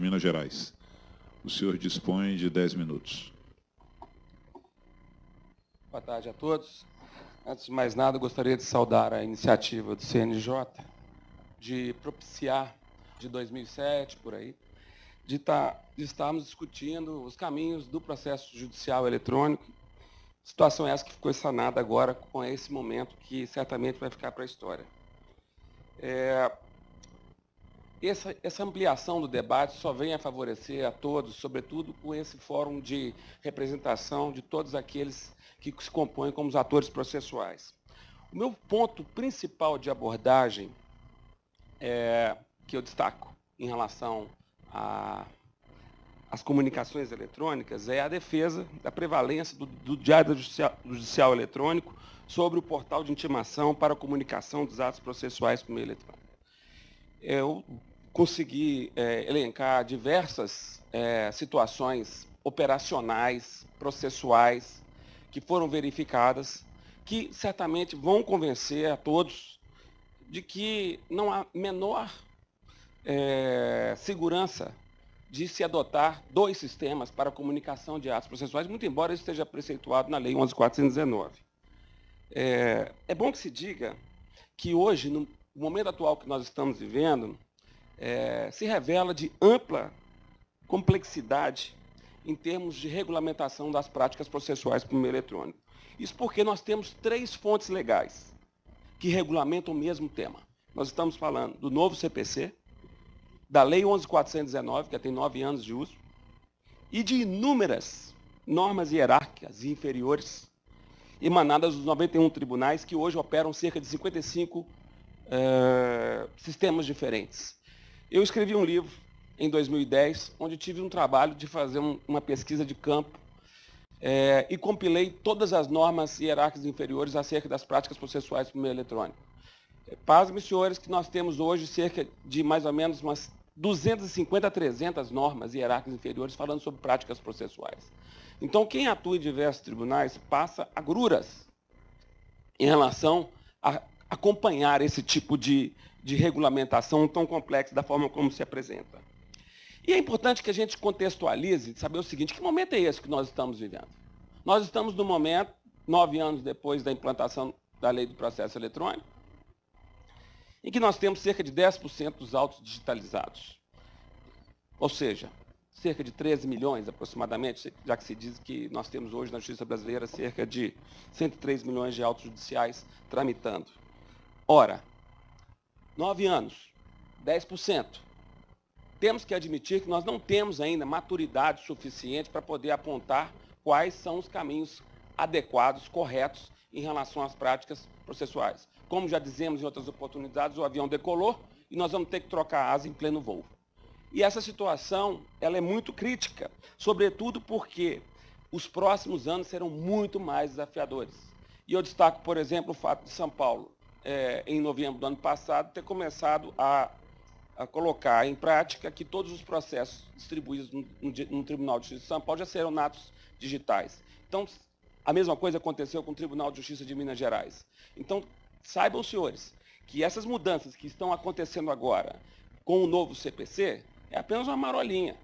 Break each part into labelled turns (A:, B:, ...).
A: Minas Gerais. O senhor dispõe de 10 minutos.
B: Boa tarde a todos. Antes de mais nada, gostaria de saudar a iniciativa do CNJ de propiciar, de 2007, por aí, de estarmos discutindo os caminhos do processo judicial eletrônico. Situação essa que ficou sanada agora com esse momento que certamente vai ficar para a história. Essa ampliação do debate só vem a favorecer a todos, sobretudo com esse fórum de representação de todos aqueles que se compõem como os atores processuais. O meu ponto principal de abordagem que eu destaco em relação às comunicações eletrônicas é a defesa da prevalência do Diário Judicial Eletrônico sobre o portal de intimação para a comunicação dos atos processuais por meio eletrônico. Eu consegui elencar diversas situações operacionais, processuais, que foram verificadas, que certamente vão convencer a todos de que não há menor segurança de se adotar dois sistemas para a comunicação de atos processuais, muito embora isso esteja preceituado na Lei 11.419. É bom que se diga que hoje, no momento atual que nós estamos vivendo, se revela de ampla complexidade em termos de regulamentação das práticas processuais por meio eletrônico. Isso porque nós temos três fontes legais que regulamentam o mesmo tema. Nós estamos falando do novo CPC, da Lei 11.419, que já tem 9 anos de uso, e de inúmeras normas hierárquicas e inferiores emanadas dos 91 tribunais que hoje operam cerca de 55 sistemas diferentes. Eu escrevi um livro em 2010, onde tive um trabalho de fazer uma pesquisa de campo e compilei todas as normas hierárquicas inferiores acerca das práticas processuais por meio eletrônico. Pasmem, senhores, que nós temos hoje cerca de mais ou menos umas 250 a 300 normas hierárquicas inferiores falando sobre práticas processuais. Então, quem atua em diversos tribunais passa agruras em relação a acompanhar esse tipo de regulamentação tão complexa da forma como se apresenta. E é importante que a gente contextualize, saber o seguinte, que momento é esse que nós estamos vivendo? Nós estamos no momento, 9 anos depois da implantação da Lei do Processo Eletrônico, em que nós temos cerca de 10% dos autos digitalizados. Ou seja, cerca de 13 milhões aproximadamente, já que se diz que nós temos hoje na Justiça Brasileira cerca de 103 milhões de autos judiciais tramitando. Ora, 9 anos, 10%. Temos que admitir que nós não temos ainda maturidade suficiente para poder apontar quais são os caminhos adequados, corretos, em relação às práticas processuais. Como já dizemos em outras oportunidades, o avião decolou e nós vamos ter que trocar a asa em pleno voo. E essa situação ela é muito crítica, sobretudo porque os próximos anos serão muito mais desafiadores. E eu destaco, por exemplo, o fato de São Paulo, em novembro do ano passado, ter começado a colocar em prática que todos os processos distribuídos no Tribunal de Justiça de São Paulo já serão atos digitais. Então, a mesma coisa aconteceu com o Tribunal de Justiça de Minas Gerais. Então, saibam, senhores, que essas mudanças que estão acontecendo agora com o novo CPC é apenas uma marolinha.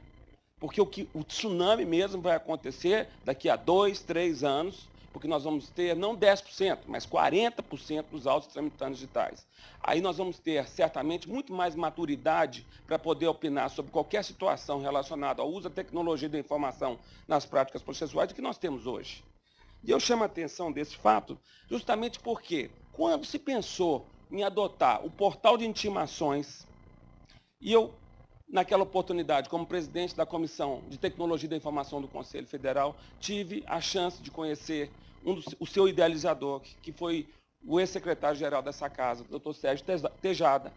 B: Porque o tsunami mesmo vai acontecer daqui a 2, 3 anos, porque nós vamos ter não 10%, mas 40% dos autos tramitantes digitais. Aí nós vamos ter, certamente, muito mais maturidade para poder opinar sobre qualquer situação relacionada ao uso da tecnologia da informação nas práticas processuais do que nós temos hoje. E eu chamo a atenção desse fato justamente porque, quando se pensou em adotar o portal de intimações, e eu, naquela oportunidade, como presidente da Comissão de Tecnologia da Informação do Conselho Federal, tive a chance de conhecer o seu idealizador, que foi o ex-secretário-geral dessa casa, o doutor Sérgio Tejada,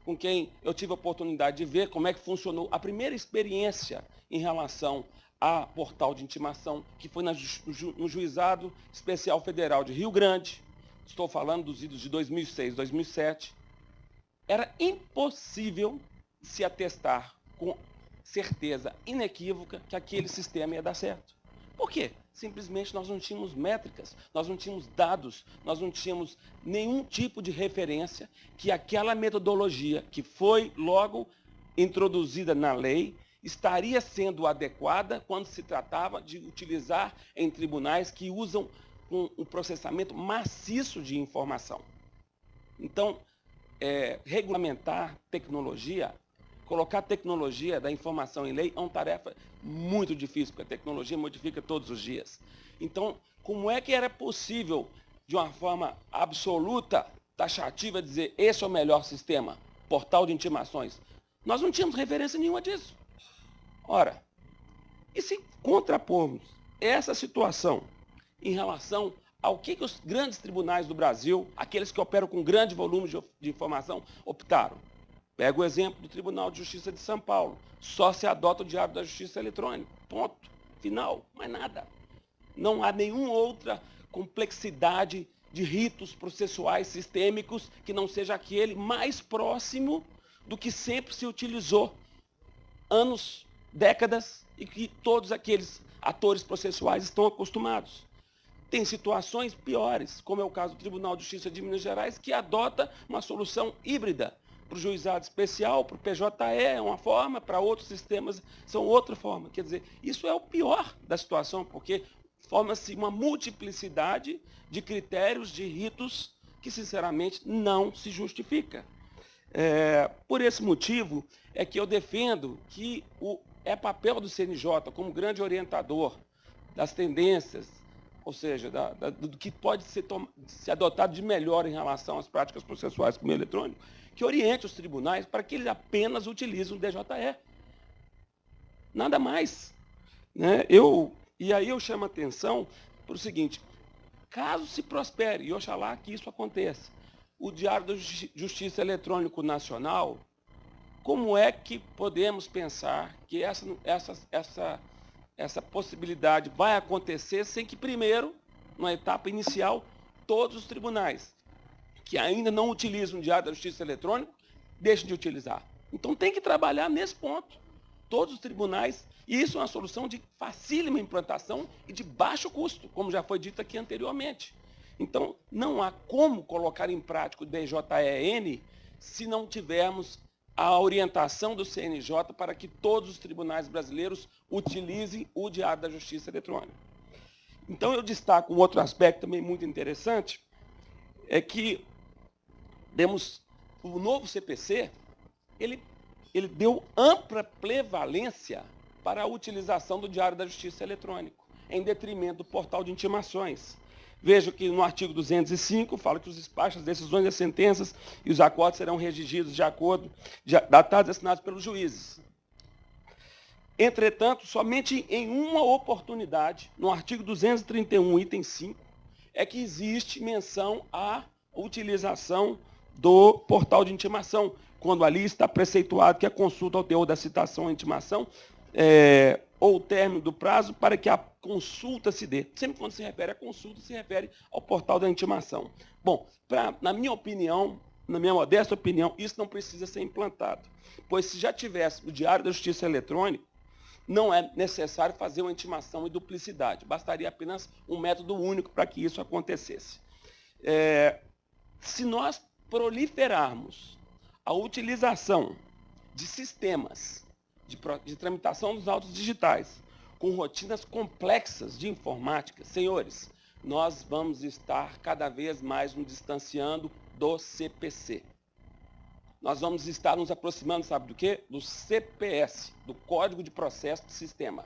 B: com quem eu tive a oportunidade de ver como é que funcionou a primeira experiência em relação a portal de intimação, que foi no Juizado Especial Federal de Rio Grande. Estou falando dos idos de 2006, 2007. Era impossível se atestar com certeza inequívoca que aquele sistema ia dar certo. Por quê? Simplesmente nós não tínhamos métricas, nós não tínhamos dados, nós não tínhamos nenhum tipo de referência que aquela metodologia que foi logo introduzida na lei estaria sendo adequada quando se tratava de utilizar em tribunais que usam um processamento maciço de informação. Então, regulamentar tecnologia, colocar tecnologia da informação em lei é uma tarefa muito difícil, porque a tecnologia modifica todos os dias. Então, como é que era possível, de uma forma absoluta, taxativa, dizer esse é o melhor sistema, portal de intimações? Nós não tínhamos referência nenhuma disso. Ora, e se contrapormos essa situação em relação ao que os grandes tribunais do Brasil, aqueles que operam com grande volume de informação, optaram? Pega o exemplo do Tribunal de Justiça de São Paulo. Só se adota o Diário da Justiça eletrônico. Ponto. Final. Mais nada. Não há nenhuma outra complexidade de ritos processuais sistêmicos que não seja aquele mais próximo do que sempre se utilizou anos, décadas, e que todos aqueles atores processuais estão acostumados. Tem situações piores, como é o caso do Tribunal de Justiça de Minas Gerais, que adota uma solução híbrida. Para o juizado especial, para o PJE é uma forma, para outros sistemas são outra forma. Quer dizer, isso é o pior da situação, porque forma-se uma multiplicidade de critérios, de ritos, que, sinceramente, não se justifica. Por esse motivo, é que eu defendo que é papel do CNJ, como grande orientador das tendências, ou seja, do que pode ser adotado de melhor em relação às práticas processuais com o meio eletrônico, que oriente os tribunais para que eles apenas utilizem o DJE. Nada mais. Né? E aí eu chamo a atenção para o seguinte: caso se prospere, e oxalá que isso aconteça, o Diário da Justiça Eletrônico Nacional, como é que podemos pensar que essa possibilidade vai acontecer sem que, primeiro, na etapa inicial, todos os tribunais que ainda não utilizam o Diário da Justiça Eletrônica deixem de utilizar? Então tem que trabalhar nesse ponto. Todos os tribunais, e isso é uma solução de facílima implantação e de baixo custo, como já foi dito aqui anteriormente. Então, não há como colocar em prática o DJEN se não tivermos a orientação do CNJ para que todos os tribunais brasileiros utilizem o Diário da Justiça Eletrônica. Então, eu destaco um outro aspecto também muito interessante, é que o novo CPC, ele deu ampla prevalência para a utilização do Diário da Justiça Eletrônico, em detrimento do portal de intimações. Vejo que no artigo 205 fala que os despachos, as decisões, as sentenças e os acordos serão redigidos de acordo, datados e assinados pelos juízes. Entretanto, somente em uma oportunidade, no artigo 231, item 5, é que existe menção à utilização do portal de intimação, quando ali está preceituado que a consulta ao teor da citação à intimação ou o término do prazo para que a consulta se dê. Sempre quando se refere à consulta, se refere ao portal da intimação. Bom, na minha opinião, na minha modesta opinião, isso não precisa ser implantado, pois se já tivesse o Diário da Justiça Eletrônica, não é necessário fazer uma intimação em duplicidade, bastaria apenas um método único para que isso acontecesse. Se nós proliferarmos a utilização de sistemas de tramitação dos autos digitais com rotinas complexas de informática, senhores, nós vamos estar cada vez mais nos distanciando do CPC. Nós vamos estar nos aproximando, sabe do quê? Do CPS, do Código de Processo do Sistema,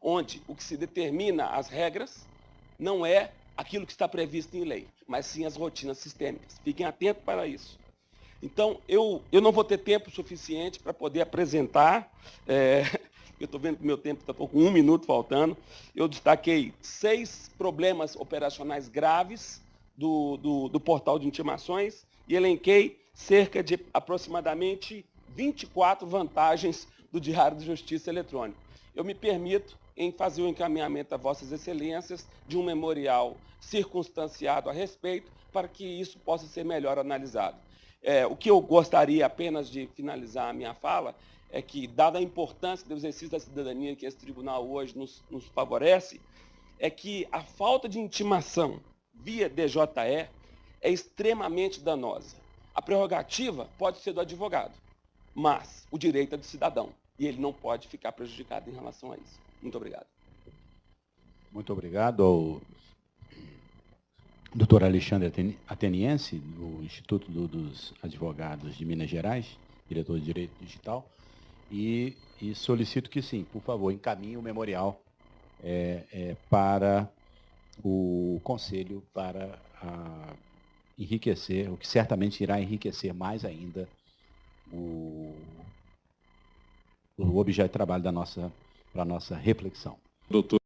B: onde o que se determina as regras não é aquilo que está previsto em lei, mas sim as rotinas sistêmicas. Fiquem atentos para isso. Então, eu não vou ter tempo suficiente para poder apresentar, eu estou vendo que o meu tempo está com 1 minuto faltando, eu destaquei 6 problemas operacionais graves do portal de intimações e elenquei cerca de aproximadamente 24 vantagens do Diário de Justiça Eletrônico. Eu me permito em fazer o encaminhamento a Vossas Excelências de um memorial circunstanciado a respeito, para que isso possa ser melhor analisado. O que eu gostaria apenas de finalizar a minha fala é que, dada a importância do exercício da cidadania que esse tribunal hoje nos favorece, é que a falta de intimação via DJE é extremamente danosa. A prerrogativa pode ser do advogado, mas o direito é do cidadão. e ele não pode ficar prejudicado em relação a isso. Muito obrigado.
C: Muito obrigado ao Dr. Alexandre Ateniense, do Instituto dos Advogados de Minas Gerais, diretor de Direito Digital, e solicito que sim, por favor, encaminhe o memorial para o Conselho para enriquecer, o que certamente irá enriquecer mais ainda o objeto de trabalho para a nossa reflexão.
A: Doutor